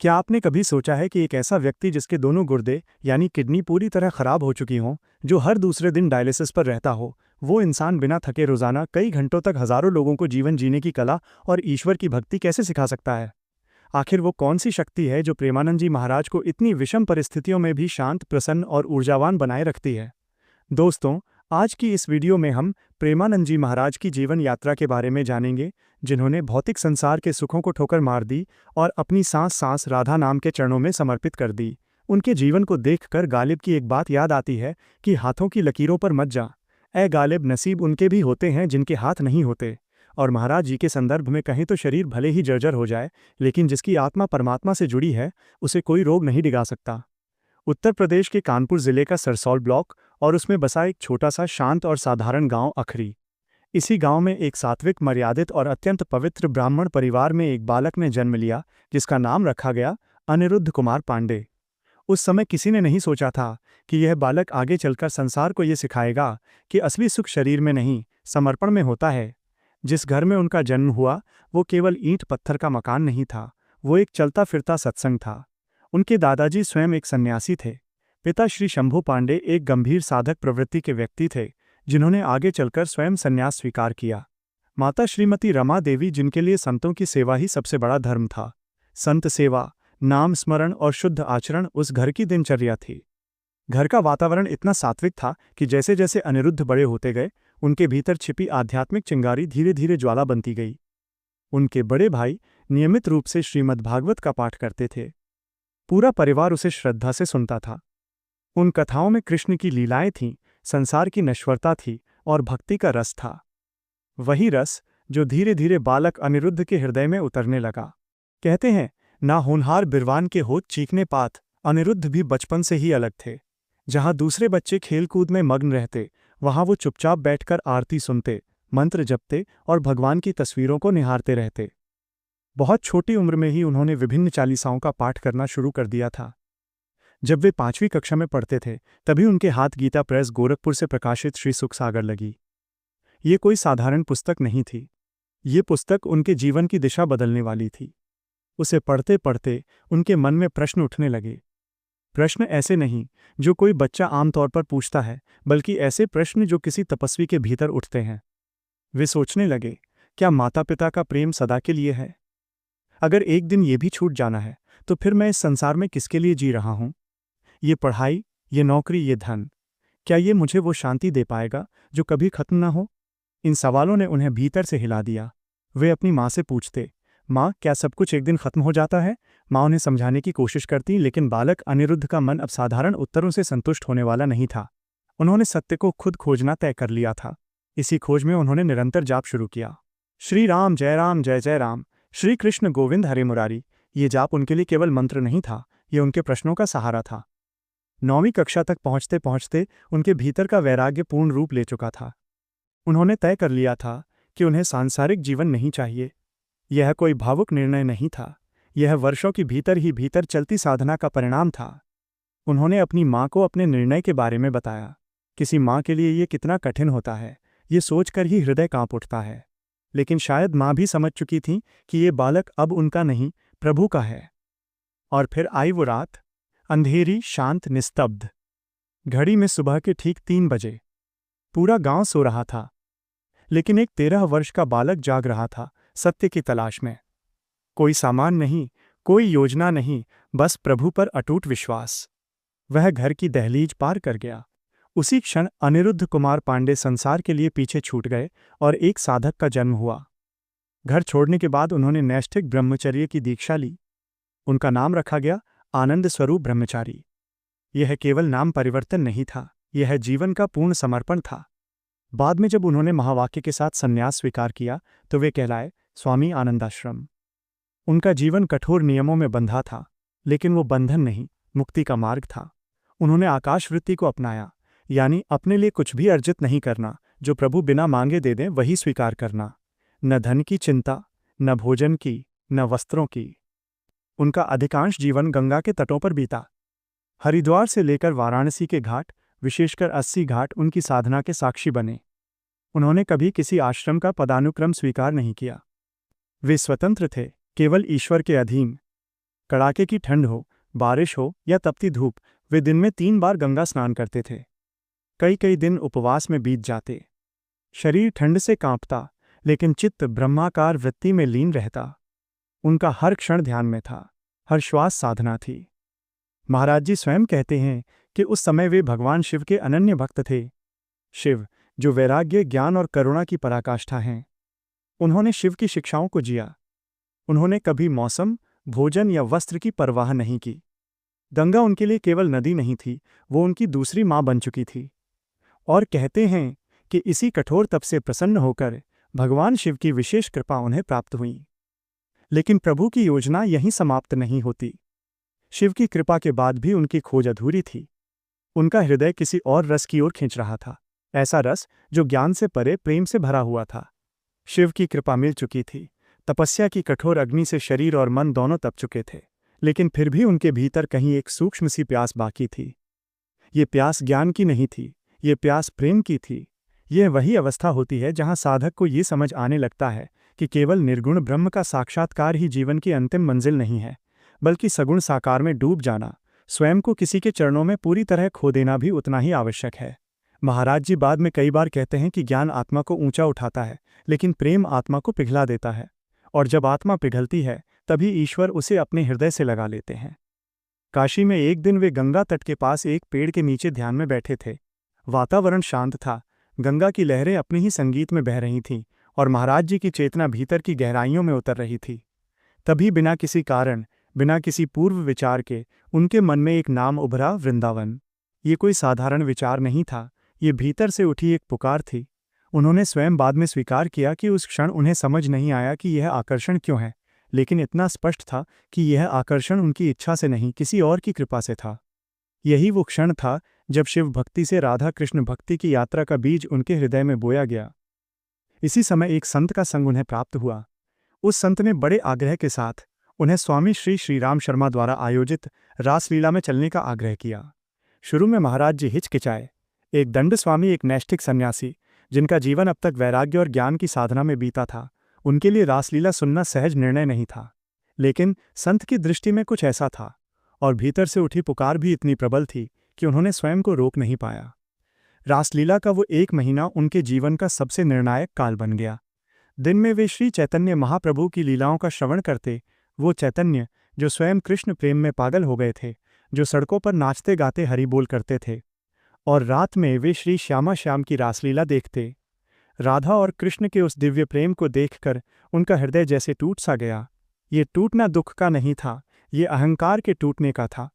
क्या आपने कभी सोचा है कि एक ऐसा व्यक्ति जिसके दोनों गुर्दे यानी किडनी पूरी तरह खराब हो चुकी हों, जो हर दूसरे दिन डायलिसिस पर रहता हो, वो इंसान बिना थके रोजाना कई घंटों तक हजारों लोगों को जीवन जीने की कला और ईश्वर की भक्ति कैसे सिखा सकता है? आखिर वो कौन सी शक्ति है जो प्रेमानंद जी महाराज को इतनी विषम परिस्थितियों में भी शांत, प्रसन्न और ऊर्जावान बनाए रखती है? दोस्तों, आज की इस वीडियो में हम प्रेमानंद जी महाराज की जीवन यात्रा के बारे में जानेंगे, जिन्होंने भौतिक संसार के सुखों को ठोकर मार दी और अपनी सांस सांस राधा नाम के चरणों में समर्पित कर दी। उनके जीवन को देखकर गालिब की एक बात याद आती है कि हाथों की लकीरों पर मत जा। ए गालिब, नसीब उनके भी होते हैं जिनके हाथ नहीं होते। और महाराज जी के संदर्भ में कहें तो शरीर भले ही जर्जर हो जाए, लेकिन जिसकी आत्मा परमात्मा से जुड़ी है, उसे कोई रोग नहीं डिगा सकता। उत्तर प्रदेश के कानपुर जिले का सरसौल ब्लॉक और उसमें बसा एक छोटा सा शांत और साधारण गांव अखरी। इसी गांव में एक सात्विक, मर्यादित और अत्यंत पवित्र ब्राह्मण परिवार में एक बालक ने जन्म लिया, जिसका नाम रखा गया अनिरुद्ध कुमार पांडे। उस समय किसी ने नहीं सोचा था कि यह बालक आगे चलकर संसार को ये सिखाएगा कि असली सुख शरीर में नहीं, समर्पण में होता है। जिस घर में उनका जन्म हुआ, वो केवल ईंट पत्थर का मकान नहीं था, वो एक चलता फिरता सत्संग था। उनके दादाजी स्वयं एक सन्यासी थे। पिता श्री शंभू पांडे एक गंभीर साधक प्रवृत्ति के व्यक्ति थे, जिन्होंने आगे चलकर स्वयं संन्यास स्वीकार किया। माता श्रीमती रमा देवी, जिनके लिए संतों की सेवा ही सबसे बड़ा धर्म था। संत सेवा, नाम स्मरण और शुद्ध आचरण उस घर की दिनचर्या थी। घर का वातावरण इतना सात्विक था कि जैसे जैसे अनिरुद्ध बड़े होते गए, उनके भीतर छिपी आध्यात्मिक चिंगारी धीरे धीरे ज्वाला बनती गई। उनके बड़े भाई नियमित रूप से श्रीमद्भागवत का पाठ करते थे। पूरा परिवार उसे श्रद्धा से सुनता था। उन कथाओं में कृष्ण की लीलाएं थीं, संसार की नश्वरता थी और भक्ति का रस था। वही रस जो धीरे धीरे बालक अनिरुद्ध के हृदय में उतरने लगा। कहते हैं, ना होनहार बिरवान के होत चीखने पात, अनिरुद्ध भी बचपन से ही अलग थे। जहां दूसरे बच्चे खेलकूद में मग्न रहते, वहां वो चुपचाप बैठकर आरती सुनते, मंत्र जपते और भगवान की तस्वीरों को निहारते रहते। बहुत छोटी उम्र में ही उन्होंने विभिन्न चालीसाओं का पाठ करना शुरू कर दिया था। जब वे 5वीं कक्षा में पढ़ते थे, तभी उनके हाथ गीता प्रेस गोरखपुर से प्रकाशित श्री सुखसागर लगी। ये कोई साधारण पुस्तक नहीं थी। ये पुस्तक उनके जीवन की दिशा बदलने वाली थी। उसे पढ़ते पढ़ते उनके मन में प्रश्न उठने लगे। प्रश्न ऐसे नहीं जो कोई बच्चा आमतौर पर पूछता है, बल्कि ऐसे प्रश्न जो किसी तपस्वी के भीतर उठते हैं। वे सोचने लगे, क्या माता पिता का प्रेम सदा के लिए है? अगर एक दिन ये भी छूट जाना है, तो फिर मैं इस संसार में किसके लिए जी रहा हूं? ये पढ़ाई, ये नौकरी, ये धन, क्या ये मुझे वो शांति दे पाएगा जो कभी खत्म ना हो? इन सवालों ने उन्हें भीतर से हिला दिया। वे अपनी माँ से पूछते, माँ, क्या सब कुछ एक दिन खत्म हो जाता है? माँ उन्हें समझाने की कोशिश करती, लेकिन बालक अनिरुद्ध का मन अब साधारण उत्तरों से संतुष्ट होने वाला नहीं था। उन्होंने सत्य को खुद खोजना तय कर लिया था। इसी खोज में उन्होंने निरंतर जाप शुरू किया। श्री राम जय जय राम, श्री कृष्ण गोविंद हरे मुरारी। ये जाप उनके लिए केवल मंत्र नहीं था, ये उनके प्रश्नों का सहारा था। 9वीं कक्षा तक पहुंचते पहुंचते उनके भीतर का वैराग्य पूर्ण रूप ले चुका था। उन्होंने तय कर लिया था कि उन्हें सांसारिक जीवन नहीं चाहिए। यह कोई भावुक निर्णय नहीं था, यह वर्षों की भीतर चलती साधना का परिणाम था। उन्होंने अपनी माँ को अपने निर्णय के बारे में बताया। किसी माँ के लिए ये कितना कठिन होता है, ये सोचकर ही हृदय कांप उठता है। लेकिन शायद माँ भी समझ चुकी थी कि ये बालक अब उनका नहीं, प्रभु का है। और फिर आई वो रात, अंधेरी, शांत, निस्तब्ध। घड़ी में सुबह के ठीक 3 बजे। पूरा गांव सो रहा था, लेकिन एक 13 वर्ष का बालक जाग रहा था, सत्य की तलाश में। कोई सामान नहीं, कोई योजना नहीं, बस प्रभु पर अटूट विश्वास। वह घर की दहलीज पार कर गया। उसी क्षण अनिरुद्ध कुमार पांडे संसार के लिए पीछे छूट गए और एक साधक का जन्म हुआ। घर छोड़ने के बाद उन्होंने नैष्ठिक ब्रह्मचर्य की दीक्षा ली। उनका नाम रखा गया आनंद स्वरूप ब्रह्मचारी। यह केवल नाम परिवर्तन नहीं था, यह जीवन का पूर्ण समर्पण था। बाद में जब उन्होंने महावाक्य के साथ संन्यास स्वीकार किया, तो वे कहलाए स्वामी आनंदाश्रम। उनका जीवन कठोर नियमों में बंधा था, लेकिन वो बंधन नहीं, मुक्ति का मार्ग था। उन्होंने आकाश वृत्ति को अपनाया, यानी अपने लिए कुछ भी अर्जित नहीं करना, जो प्रभु बिना मांगे दे दें वही स्वीकार करना। न धन की चिंता, न भोजन की, न वस्त्रों की। उनका अधिकांश जीवन गंगा के तटों पर बीता। हरिद्वार से लेकर वाराणसी के घाट, विशेषकर 80 घाट उनकी साधना के साक्षी बने। उन्होंने कभी किसी आश्रम का पदानुक्रम स्वीकार नहीं किया। वे स्वतंत्र थे, केवल ईश्वर के अधीन। कड़ाके की ठंड हो, बारिश हो या तपती धूप, वे दिन में 3 बार गंगा स्नान करते थे। कई कई दिन उपवास में बीत जाते। शरीर ठंड से कांपता, लेकिन चित्त ब्रह्माकार वृत्ति में लीन रहता। उनका हर क्षण ध्यान में था, हर श्वास साधना थी। महाराज जी स्वयं कहते हैं कि उस समय वे भगवान शिव के अनन्य भक्त थे। शिव, जो वैराग्य, ज्ञान और करुणा की पराकाष्ठा हैं। उन्होंने शिव की शिक्षाओं को जिया। उन्होंने कभी मौसम, भोजन या वस्त्र की परवाह नहीं की। गंगा उनके लिए केवल नदी नहीं थी, वो उनकी दूसरी माँ बन चुकी थी। और कहते हैं कि इसी कठोर तप से प्रसन्न होकर भगवान शिव की विशेष कृपा उन्हें प्राप्त हुई। लेकिन प्रभु की योजना यहीं समाप्त नहीं होती। शिव की कृपा के बाद भी उनकी खोज अधूरी थी। उनका हृदय किसी और रस की ओर खींच रहा था, ऐसा रस जो ज्ञान से परे प्रेम से भरा हुआ था। शिव की कृपा मिल चुकी थी, तपस्या की कठोर अग्नि से शरीर और मन दोनों तप चुके थे, लेकिन फिर भी उनके भीतर कहीं एक सूक्ष्म सी प्यास बाकी थी। ये प्यास ज्ञान की नहीं थी, ये प्यास प्रेम की थी। यह वही अवस्था होती है जहां साधक को ये समझ आने लगता है कि केवल निर्गुण ब्रह्म का साक्षात्कार ही जीवन की अंतिम मंजिल नहीं है, बल्कि सगुण साकार में डूब जाना, स्वयं को किसी के चरणों में पूरी तरह खो देना भी उतना ही आवश्यक है। महाराज जी बाद में कई बार कहते हैं कि ज्ञान आत्मा को ऊंचा उठाता है, लेकिन प्रेम आत्मा को पिघला देता है। और जब आत्मा पिघलती है, तभी ईश्वर उसे अपने हृदय से लगा लेते हैं। काशी में एक दिन वे गंगा तट के पास एक पेड़ के नीचे ध्यान में बैठे थे। वातावरण शांत था, गंगा की लहरें अपने ही संगीत में बह रही थीं और महाराज जी की चेतना भीतर की गहराइयों में उतर रही थी। तभी बिना किसी कारण, बिना किसी पूर्व विचार के उनके मन में एक नाम उभरा, वृंदावन। ये कोई साधारण विचार नहीं था, ये भीतर से उठी एक पुकार थी। उन्होंने स्वयं बाद में स्वीकार किया कि उस क्षण उन्हें समझ नहीं आया कि यह आकर्षण क्यों है, लेकिन इतना स्पष्ट था कि यह आकर्षण उनकी इच्छा से नहीं, किसी और की कृपा से था। यही वो क्षण था जब शिव भक्ति से राधा कृष्ण भक्ति की यात्रा का बीज उनके हृदय में बोया गया। इसी समय एक संत का संग उन्हें प्राप्त हुआ। उस संत ने बड़े आग्रह के साथ उन्हें स्वामी श्री श्रीराम शर्मा द्वारा आयोजित रासलीला में चलने का आग्रह किया। शुरू में महाराज जी हिचकिचाए। एक दंड स्वामी, एक नैष्ठिक सन्यासी, जिनका जीवन अब तक वैराग्य और ज्ञान की साधना में बीता था, उनके लिए रासलीला सुनना सहज निर्णय नहीं था। लेकिन संत की दृष्टि में कुछ ऐसा था, और भीतर से उठी पुकार भी इतनी प्रबल थी कि उन्होंने स्वयं को रोक नहीं पाया। रासलीला का वो 1 महीना उनके जीवन का सबसे निर्णायक काल बन गया। दिन में वे श्री चैतन्य महाप्रभु की लीलाओं का श्रवण करते, वो चैतन्य जो स्वयं कृष्ण प्रेम में पागल हो गए थे, जो सड़कों पर नाचते गाते हरि बोल करते थे। और रात में वे श्री श्यामा श्याम की रासलीला देखते। राधा और कृष्ण के उस दिव्य प्रेम को देखकर उनका हृदय जैसे टूट सा गया। ये टूटना दुख का नहीं था, ये अहंकार के टूटने का था।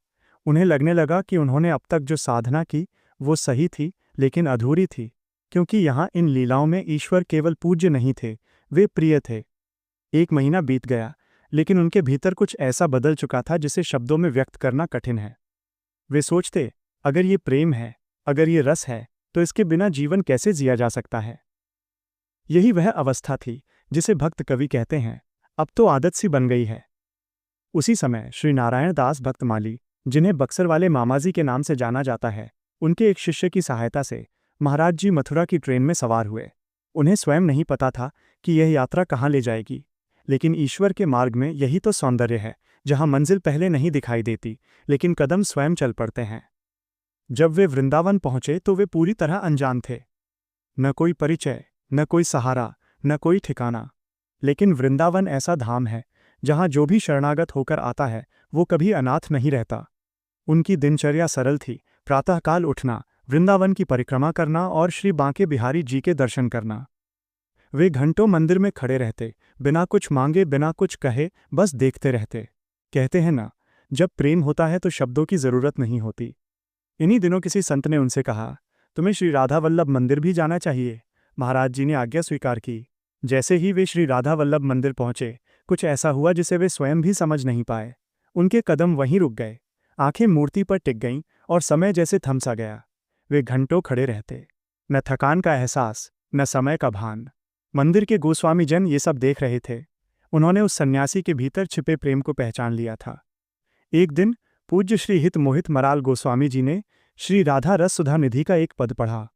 उन्हें लगने लगा कि उन्होंने अब तक जो साधना की वो सही थी, लेकिन अधूरी थी, क्योंकि यहाँ इन लीलाओं में ईश्वर केवल पूज्य नहीं थे, वे प्रिय थे। 1 महीना बीत गया, लेकिन उनके भीतर कुछ ऐसा बदल चुका था जिसे शब्दों में व्यक्त करना कठिन है। वे सोचते, अगर ये प्रेम है, अगर ये रस है, तो इसके बिना जीवन कैसे जिया जा सकता है। यही वह अवस्था थी जिसे भक्त कवि कहते हैं, अब तो आदत सी बन गई है। उसी समय श्री नारायण दास भक्त माली, जिन्हें बक्सर वाले मामाजी के नाम से जाना जाता है, उनके एक शिष्य की सहायता से महाराज जी मथुरा की ट्रेन में सवार हुए। उन्हें स्वयं नहीं पता था कि यह यात्रा कहाँ ले जाएगी, लेकिन ईश्वर के मार्ग में यही तो सौंदर्य है, जहाँ मंजिल पहले नहीं दिखाई देती, लेकिन कदम स्वयं चल पड़ते हैं। जब वे वृंदावन पहुंचे तो वे पूरी तरह अनजान थे। न कोई परिचय, न कोई सहारा, न कोई ठिकाना। लेकिन वृंदावन ऐसा धाम है जहाँ जो भी शरणागत होकर आता है वो कभी अनाथ नहीं रहता। उनकी दिनचर्या सरल थी, प्रातःकाल उठना, वृंदावन की परिक्रमा करना और श्री बांके बिहारी जी के दर्शन करना। वे घंटों मंदिर में खड़े रहते, बिना कुछ मांगे, बिना कुछ कहे, बस देखते रहते। कहते हैं ना, जब प्रेम होता है तो शब्दों की जरूरत नहीं होती। इन्हीं दिनों किसी संत ने उनसे कहा, तुम्हें श्री राधा वल्लभ मंदिर भी जाना चाहिए। महाराज जी ने आज्ञा स्वीकार की। जैसे ही वे श्री राधा वल्लभ मंदिर पहुंचे, कुछ ऐसा हुआ जिसे वे स्वयं भी समझ नहीं पाए। उनके कदम वहीं रुक गए, आंखें मूर्ति पर टिक गईं और समय जैसे थम सा गया। वे घंटों खड़े रहते, न थकान का एहसास, न समय का भान। मंदिर के गोस्वामी जन ये सब देख रहे थे। उन्होंने उस सन्यासी के भीतर छिपे प्रेम को पहचान लिया था। एक दिन पूज्य श्री हित मोहित मराल गोस्वामी जी ने श्री राधा रस सुधा निधि का एक पद पढ़ा।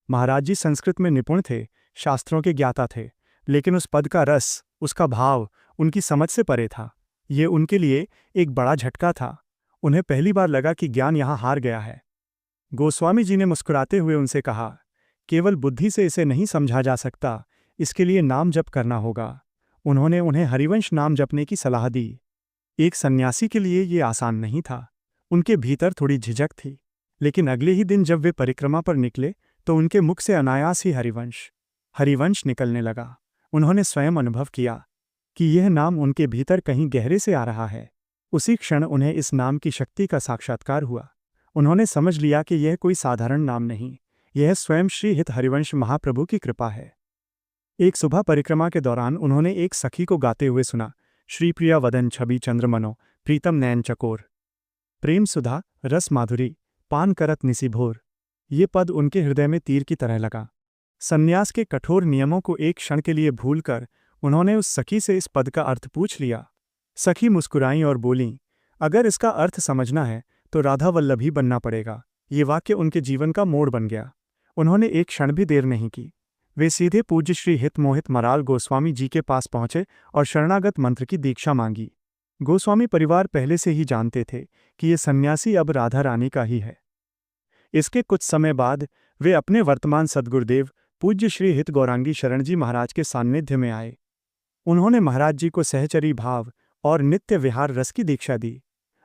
महाराज जी संस्कृत में निपुण थे, शास्त्रों के ज्ञाता थे, लेकिन उस पद का रस, उसका भाव उनकी समझ से परे था। ये उनके लिए एक बड़ा झटका था। उन्हें पहली बार लगा कि ज्ञान यहाँ हार गया है। गोस्वामी जी ने मुस्कुराते हुए उनसे कहा, केवल बुद्धि से इसे नहीं समझा जा सकता, इसके लिए नाम जप करना होगा। उन्होंने उन्हें हरिवंश नाम जपने की सलाह दी। एक सन्यासी के लिए ये आसान नहीं था। उनके भीतर थोड़ी झिझक थी, लेकिन अगले ही दिन जब वे परिक्रमा पर निकले तो उनके मुख से अनायास ही हरिवंश निकलने लगा। उन्होंने स्वयं अनुभव किया कि यह नाम उनके भीतर कहीं गहरे से आ रहा है। उसी क्षण उन्हें इस नाम की शक्ति का साक्षात्कार हुआ। उन्होंने समझ लिया कि यह कोई साधारण नाम नहीं, यह स्वयं श्री हित हरिवंश महाप्रभु की कृपा है। एक सुबह परिक्रमा के दौरान उन्होंने एक सखी को गाते हुए सुना, श्री प्रिया वदन छवि चंद्रमनो प्रीतम नयन चकोर, प्रेम सुधा रस माधुरी पान करत निसी भोर। ये पद उनके हृदय में तीर की तरह लगा। सन्यास के कठोर नियमों को एक क्षण के लिए भूलकर उन्होंने उस सखी से इस पद का अर्थ पूछ लिया। सखी मुस्कुराईं और बोलीं, अगर इसका अर्थ समझना है तो राधा वल्लभी बनना पड़ेगा। ये वाक्य उनके जीवन का मोड़ बन गया। उन्होंने एक क्षण भी देर नहीं की। वे सीधे पूज्य श्री हित मोहित मराल गोस्वामी जी के पास पहुंचे और शरणागत मंत्र की दीक्षा मांगी। गोस्वामी परिवार पहले से ही जानते थे कि ये सन्यासी अब राधा रानी का ही है। इसके कुछ समय बाद वे अपने वर्तमान सद्गुरुदेव पूज्य श्री हित गौरांगी शरण जी महाराज के सान्निध्य में आए। उन्होंने महाराज जी को सहचरी भाव और नित्य विहार रस की दीक्षा दी।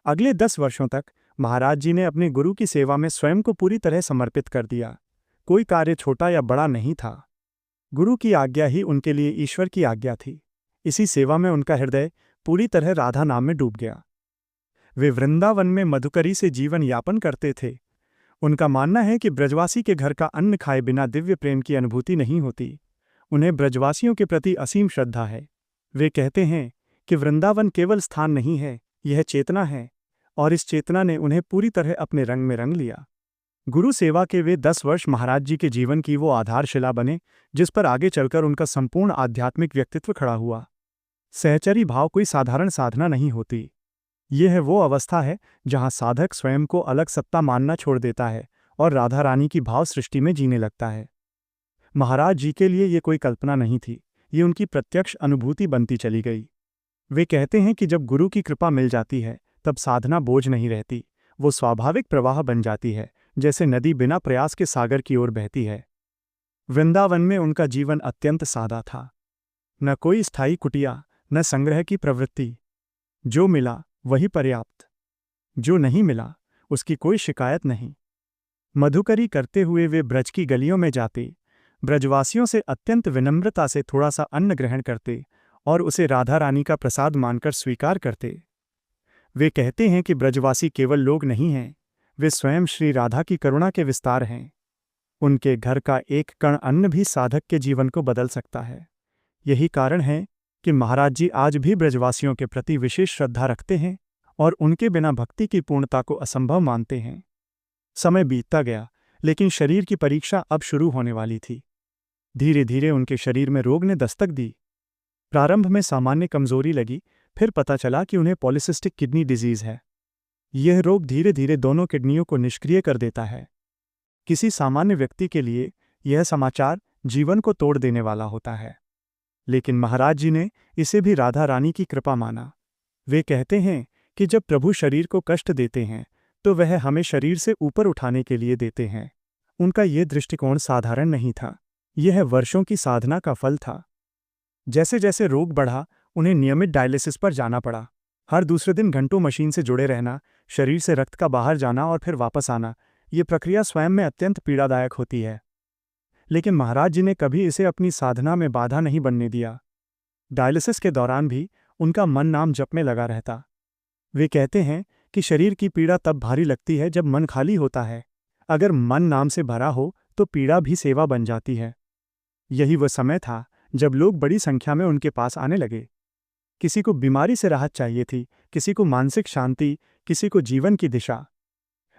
अगले 10 वर्षों तक महाराज जी ने अपने गुरु की सेवा में स्वयं को पूरी तरह समर्पित कर दिया। कोई कार्य छोटा या बड़ा नहीं था। गुरु की आज्ञा ही उनके लिए ईश्वर की आज्ञा थी। इसी सेवा में उनका हृदय पूरी तरह राधा नाम में डूब गया। वे वृंदावन में मधुकरी से जीवन यापन करते थे। उनका मानना है कि ब्रजवासी के घर का अन्न खाए बिना दिव्य प्रेम की अनुभूति नहीं होती। उन्हें ब्रजवासियों के प्रति असीम श्रद्धा है। वे कहते हैं कि वृंदावन केवल स्थान नहीं है, यह चेतना है, और इस चेतना ने उन्हें पूरी तरह अपने रंग में रंग लिया। गुरु सेवा के वे 10 वर्ष महाराज जी के जीवन की वो आधारशिला बने जिस पर आगे चलकर उनका संपूर्ण आध्यात्मिक व्यक्तित्व खड़ा हुआ। सहचरी भाव कोई साधारण साधना नहीं होती। यह है वो अवस्था है जहां साधक स्वयं को अलग सत्ता मानना छोड़ देता है और राधा रानी की भाव सृष्टि में जीने लगता है। महाराज जी के लिए ये कोई कल्पना नहीं थी, ये उनकी प्रत्यक्ष अनुभूति बनती चली गई। वे कहते हैं कि जब गुरु की कृपा मिल जाती है तब साधना बोझ नहीं रहती, वो स्वाभाविक प्रवाह बन जाती है, जैसे नदी बिना प्रयास के सागर की ओर बहती है। वृंदावन में उनका जीवन अत्यंत सादा था। न कोई स्थायी कुटिया, न संग्रह की प्रवृत्ति। जो मिला वही पर्याप्त, जो नहीं मिला उसकी कोई शिकायत नहीं। मधुकरी करते हुए वे ब्रज की गलियों में जाते, ब्रजवासियों से अत्यंत विनम्रता से थोड़ा सा अन्न ग्रहण करते और उसे राधा रानी का प्रसाद मानकर स्वीकार करते। वे कहते हैं कि ब्रजवासी केवल लोग नहीं हैं, वे स्वयं श्री राधा की करुणा के विस्तार हैं। उनके घर का एक कण अन्न भी साधक के जीवन को बदल सकता है। यही कारण है कि महाराज जी आज भी ब्रजवासियों के प्रति विशेष श्रद्धा रखते हैं और उनके बिना भक्ति की पूर्णता को असंभव मानते हैं। समय बीतता गया, लेकिन शरीर की परीक्षा अब शुरू होने वाली थी। धीरे धीरे उनके शरीर में रोग ने दस्तक दी। प्रारंभ में सामान्य कमजोरी लगी, फिर पता चला कि उन्हें पॉलिसिस्टिक किडनी डिजीज है। यह रोग धीरे धीरे दोनों किडनियों को निष्क्रिय कर देता है। किसी सामान्य व्यक्ति के लिए यह समाचार जीवन को तोड़ देने वाला होता है, लेकिन महाराज जी ने इसे भी राधा रानी की कृपा माना। वे कहते हैं कि जब प्रभु शरीर को कष्ट देते हैं तो वह हमें शरीर से ऊपर उठाने के लिए देते हैं। उनका ये दृष्टिकोण साधारण नहीं था, यह वर्षों की साधना का फल था। जैसे जैसे रोग बढ़ा, उन्हें नियमित डायलिसिस पर जाना पड़ा। हर दूसरे दिन घंटों मशीन से जुड़े रहना, शरीर से रक्त का बाहर जाना और फिर वापस आना, ये प्रक्रिया स्वयं में अत्यंत पीड़ादायक होती है। लेकिन महाराज जी ने कभी इसे अपनी साधना में बाधा नहीं बनने दिया। डायलिसिस के दौरान भी उनका मन नाम जप में लगा रहता। वे कहते हैं कि शरीर की पीड़ा तब भारी लगती है जब मन खाली होता है। अगर मन नाम से भरा हो तो पीड़ा भी सेवा बन जाती है। यही वह समय था जब लोग बड़ी संख्या में उनके पास आने लगे। किसी को बीमारी से राहत चाहिए थी, किसी को मानसिक शांति, किसी को जीवन की दिशा।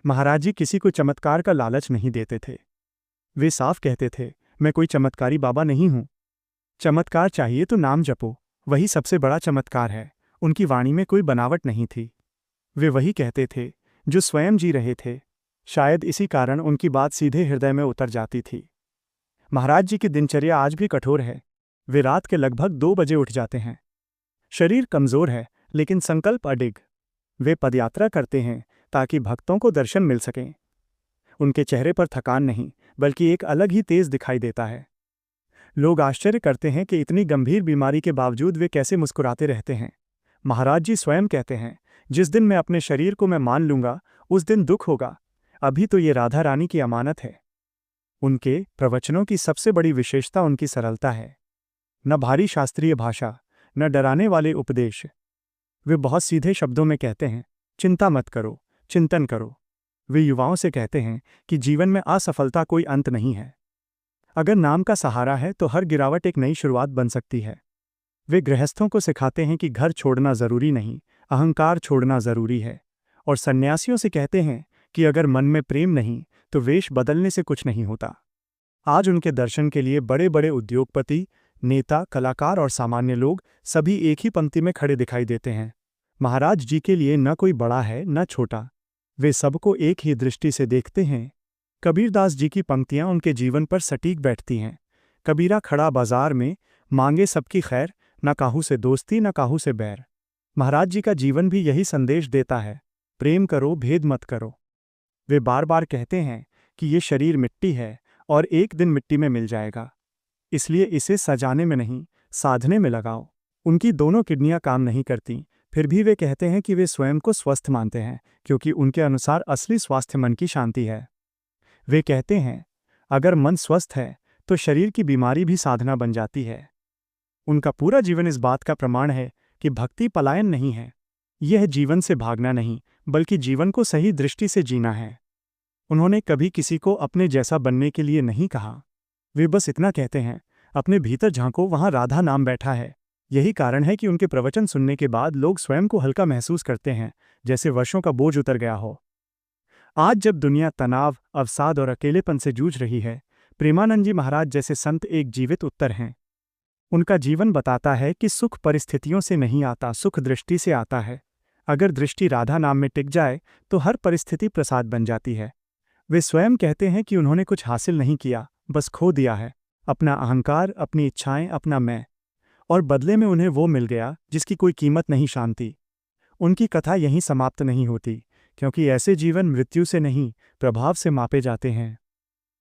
महाराज जी किसी को चमत्कार का लालच नहीं देते थे। वे साफ कहते थे, मैं कोई चमत्कारी बाबा नहीं हूं। चमत्कार चाहिए तो नाम जपो, वही सबसे बड़ा चमत्कार है। उनकी वाणी में कोई बनावट नहीं थी। वे वही कहते थे जो स्वयं जी रहे थे। शायद इसी कारण उनकी बात सीधे हृदय में उतर जाती थी। महाराज जी की दिनचर्या आज भी कठोर है। वे रात के लगभग 2 बजे उठ जाते हैं। शरीर कमजोर है, लेकिन संकल्प अडिग। वे पदयात्रा करते हैं ताकि भक्तों को दर्शन मिल सकें। उनके चेहरे पर थकान नहीं, बल्कि एक अलग ही तेज दिखाई देता है। लोग आश्चर्य करते हैं कि इतनी गंभीर बीमारी के बावजूद वे कैसे मुस्कुराते रहते हैं। महाराज जी स्वयं कहते हैं, जिस दिन मैं अपने शरीर को मैं मान लूंगा, उस दिन दुख होगा। अभी तो ये राधा रानी की अमानत है। उनके प्रवचनों की सबसे बड़ी विशेषता उनकी सरलता है। न भारी शास्त्रीय भाषा, न डराने वाले उपदेश। वे बहुत सीधे शब्दों में कहते हैं, चिंता मत करो, चिंतन करो। वे युवाओं से कहते हैं कि जीवन में असफलता कोई अंत नहीं है। अगर नाम का सहारा है तो हर गिरावट एक नई शुरुआत बन सकती है। वे गृहस्थों को सिखाते हैं कि घर छोड़ना जरूरी नहीं, अहंकार छोड़ना जरूरी है। और सन्यासियों से कहते हैं कि अगर मन में प्रेम नहीं तो वेश बदलने से कुछ नहीं होता। आज उनके दर्शन के लिए बड़े बड़े उद्योगपति, नेता, कलाकार और सामान्य लोग सभी एक ही पंक्ति में खड़े दिखाई देते हैं। महाराज जी के लिए न कोई बड़ा है न छोटा, वे सबको एक ही दृष्टि से देखते हैं। कबीरदास जी की पंक्तियां उनके जीवन पर सटीक बैठती हैं। कबीरा खड़ा बाजार में, मांगे सबकी खैर, न काहू से दोस्ती न काहू से बैर। महाराज जी का जीवन भी यही संदेश देता है, प्रेम करो, भेद मत करो। वे बार बार कहते हैं कि ये शरीर मिट्टी है और एक दिन मिट्टी में मिल जाएगा, इसलिए इसे सजाने में नहीं, साधने में लगाओ। उनकी दोनों किडनियां काम नहीं करती, फिर भी वे कहते हैं कि वे स्वयं को स्वस्थ मानते हैं, क्योंकि उनके अनुसार असली स्वास्थ्य मन की शांति है। वे कहते हैं, अगर मन स्वस्थ है तो शरीर की बीमारी भी साधना बन जाती है। उनका पूरा जीवन इस बात का प्रमाण है कि भक्ति पलायन नहीं है। यह जीवन से भागना नहीं, बल्कि जीवन को सही दृष्टि से जीना है। उन्होंने कभी किसी को अपने जैसा बनने के लिए नहीं कहा। वे बस इतना कहते हैं, अपने भीतर झांको, वहां राधा नाम बैठा है। यही कारण है कि उनके प्रवचन सुनने के बाद लोग स्वयं को हल्का महसूस करते हैं, जैसे वर्षों का बोझ उतर गया हो। आज जब दुनिया तनाव, अवसाद और अकेलेपन से जूझ रही है, प्रेमानंद जी महाराज जैसे संत एक जीवित उत्तर हैं। उनका जीवन बताता है कि सुख परिस्थितियों से नहीं आता, सुख दृष्टि से आता है। अगर दृष्टि राधा नाम में टिक जाए तो हर परिस्थिति प्रसाद बन जाती है। वे स्वयं कहते हैं कि उन्होंने कुछ हासिल नहीं किया, बस खो दिया है, अपना अहंकार, अपनी इच्छाएं, अपना मैं। और बदले में उन्हें वो मिल गया जिसकी कोई कीमत नहीं, शांति। उनकी कथा यहीं समाप्त नहीं होती, क्योंकि ऐसे जीवन मृत्यु से नहीं, प्रभाव से मापे जाते हैं।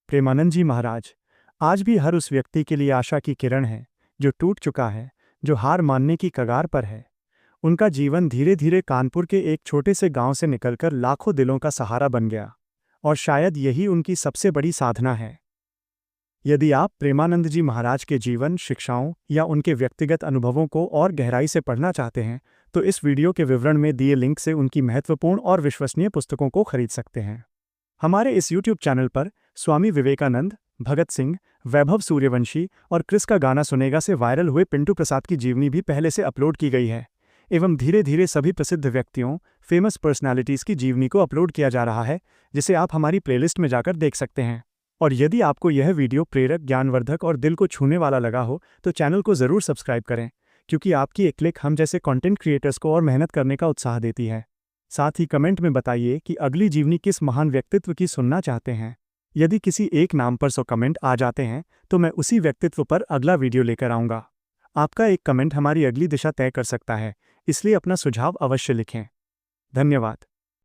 प्रेमानंद जी महाराज आज भी हर उस व्यक्ति के लिए आशा की किरण है जो टूट चुका है, जो हार मानने की कगार पर है। उनका जीवन धीरे धीरे कानपुर के एक छोटे से गांव से निकलकर लाखों दिलों का सहारा बन गया, और शायद यही उनकी सबसे बड़ी साधना है। यदि आप प्रेमानंद जी महाराज के जीवन, शिक्षाओं या उनके व्यक्तिगत अनुभवों को और गहराई से पढ़ना चाहते हैं, तो इस वीडियो के विवरण में दिए लिंक से उनकी महत्वपूर्ण और विश्वसनीय पुस्तकों को खरीद सकते हैं। हमारे इस YouTube चैनल पर स्वामी विवेकानंद, भगत सिंह, वैभव सूर्यवंशी और क्रिस का गाना सुनेगा से वायरल हुए पिंटू प्रसाद की जीवनी भी पहले से अपलोड की गई है, एवं धीरे धीरे सभी प्रसिद्ध व्यक्तियों, फेमस पर्सनालिटीज़ की जीवनी को अपलोड किया जा रहा है, जिसे आप हमारी प्लेलिस्ट में जाकर देख सकते हैं। और यदि आपको यह वीडियो प्रेरक, ज्ञानवर्धक और दिल को छूने वाला लगा हो तो चैनल को ज़रूर सब्सक्राइब करें, क्योंकि आपकी एक क्लिक हम जैसे कंटेंट क्रिएटर्स को और मेहनत करने का उत्साह देती है। साथ ही कमेंट में बताइए कि अगली जीवनी किस महान व्यक्तित्व की सुनना चाहते हैं। यदि किसी एक नाम पर 100 कमेंट आ जाते हैं तो मैं उसी व्यक्तित्व पर अगला वीडियो लेकर आऊँगा। आपका एक कमेंट हमारी अगली दिशा तय कर सकता है, इसलिए अपना सुझाव अवश्य लिखें। धन्यवाद।